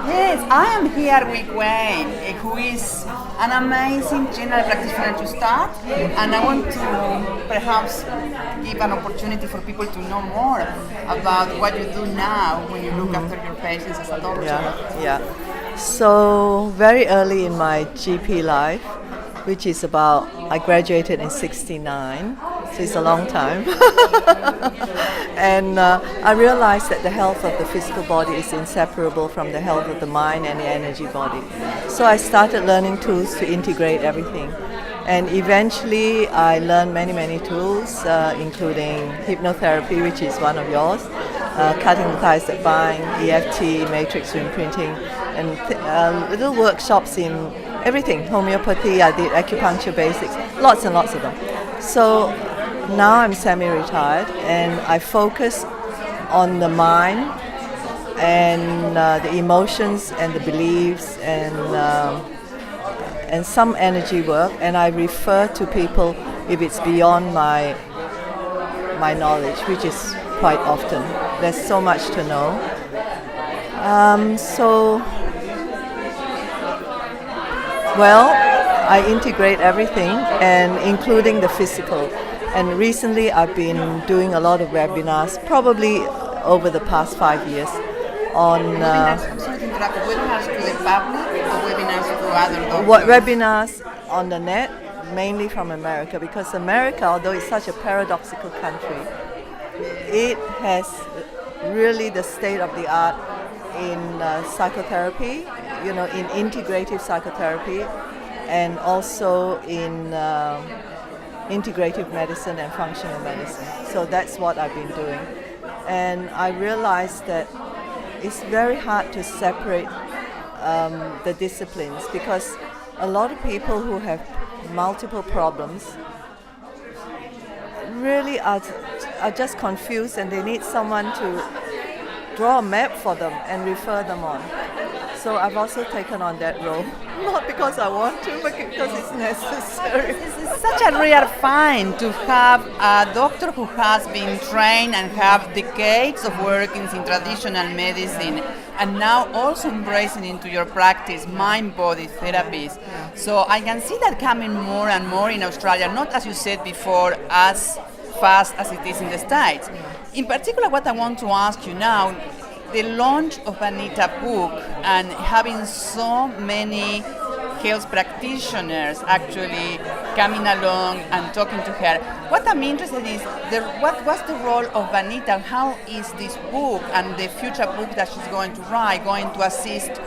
Yes, I am here with Kwen, who is an amazing general practitioner to start, and I want to perhaps give an opportunity for people to know more about what you do now when you look after your patients as a doctor. Yeah. So very early in my GP life, which is about, I graduated in '69, so it's a long time. And I realized that the health of the physical body is inseparable from the health of the mind and the energy body. So I started learning tools to integrate everything. And eventually I learned many tools, including hypnotherapy, which is one of yours, cutting the ties that bind, EFT, matrix imprinting, and little workshops in everything, homeopathy. I did acupuncture basics, lots and lots of them. So now I'm semi-retired and I focus on the mind and the emotions and the beliefs and some energy work, and I refer to people if it's beyond my knowledge, which is quite often. There's so much to know. I integrate everything, and including the physical. And recently I've been doing a lot of webinars, probably over the past 5 years, on I'm sorry to interrupt. Webinars to the public or webinars to other doctors? webinars on the net, mainly from America, because America, although it's such a paradoxical country, it has really the state of the art in psychotherapy, in integrative psychotherapy, and also in integrative medicine and functional medicine. So that's what I've been doing. And I realized that it's very hard to separate the disciplines, because a lot of people who have multiple problems really are just confused, and they need someone to draw a map for them and refer them on. So I've also taken on that role, not because I want to, but because it's necessary. It's such a rare find to have a doctor who has been trained and have decades of work in traditional medicine, and now also embracing into your practice mind-body therapies. So I can see that coming more and more in Australia, not, as you said before, as fast as it is in the States. In particular, what I want to ask you now, the launch of Vanita book and having so many health practitioners actually coming along and talking to her. What I'm interested in is what was the role of Vanita? How is this book and the future book that she's going to write going to assist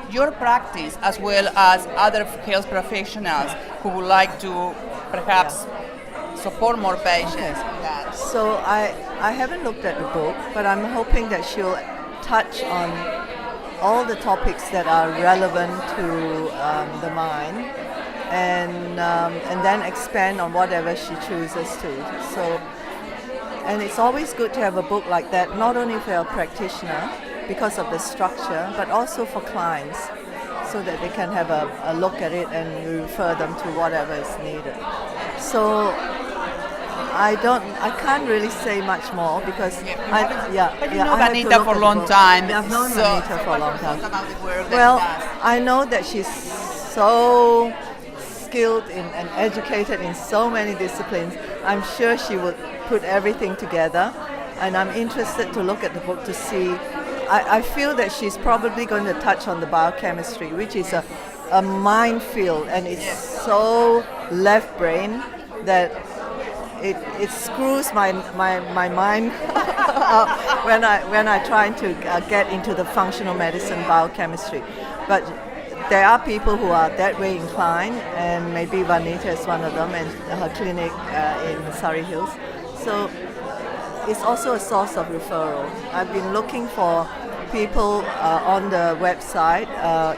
your practice as well as other health professionals who would like to perhaps support more patients? Okay. So I haven't looked at the book, but I'm hoping that she'll touch on all the topics that are relevant to the mind, and then expand on whatever she chooses to. So, and it's always good to have a book like that, not only for a practitioner because of the structure, but also for clients, so that they can have a look at it and refer them to whatever is needed. So I can't really say much more because But you know Vanita for a long time. I've known Vanita for a long time. About the work Well, that she does. I know that she's so skilled and educated in so many disciplines. I'm sure she would put everything together, and I'm interested to look at the book to see. I feel that she's probably going to touch on the biochemistry, which is a minefield, and it's so left brain that it screws my mind when I try to get into the functional medicine biochemistry. But there are people who are that way inclined, and maybe Vanita is one of them, and her clinic in Surrey Hills. So it's also a source of referral. I've been looking for people on the website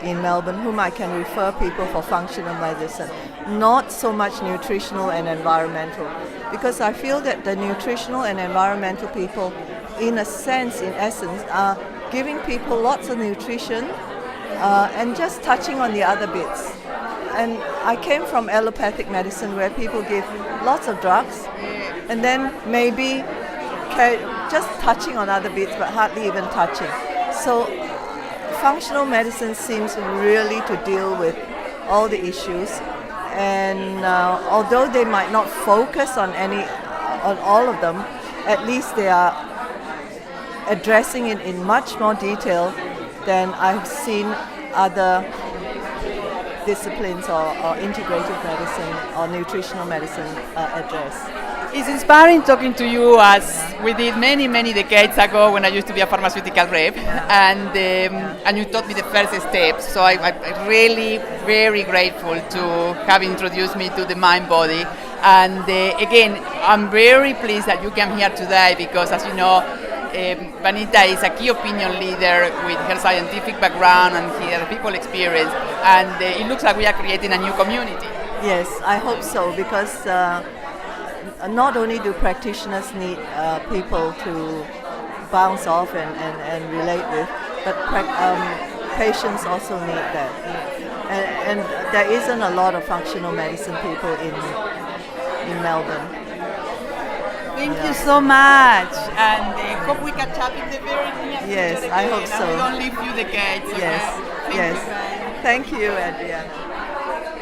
in Melbourne whom I can refer people for functional medicine, not so much nutritional and environmental, because I feel that the nutritional and environmental people, in a sense, in essence, are giving people lots of nutrition and just touching on the other bits. And I came from allopathic medicine where people give lots of drugs and then maybe just touching on other bits but hardly even touching. So functional medicine seems really to deal with all the issues, and although they might not focus on all of them, at least they are addressing it in much more detail than I've seen other disciplines or integrative medicine or nutritional medicine address. It's inspiring talking to you as we did many decades ago when I used to be a pharmaceutical rep, and you taught me the first steps. So I'm really very grateful to have introduced me to the mind body. And again, I'm very pleased that you came here today because, as you know, Vanita is a key opinion leader with her scientific background and her people experience, and it looks like we are creating a new community. Yes, I hope so, because not only do practitioners need people to bounce off and relate with, but patients also need that. And there isn't a lot of functional medicine people in Melbourne. Thank you so much, and hope we catch up in the very near future. Yes, I hope so. And we don't leave you the gates. Yes, okay? yes. Thank you, Adrienne.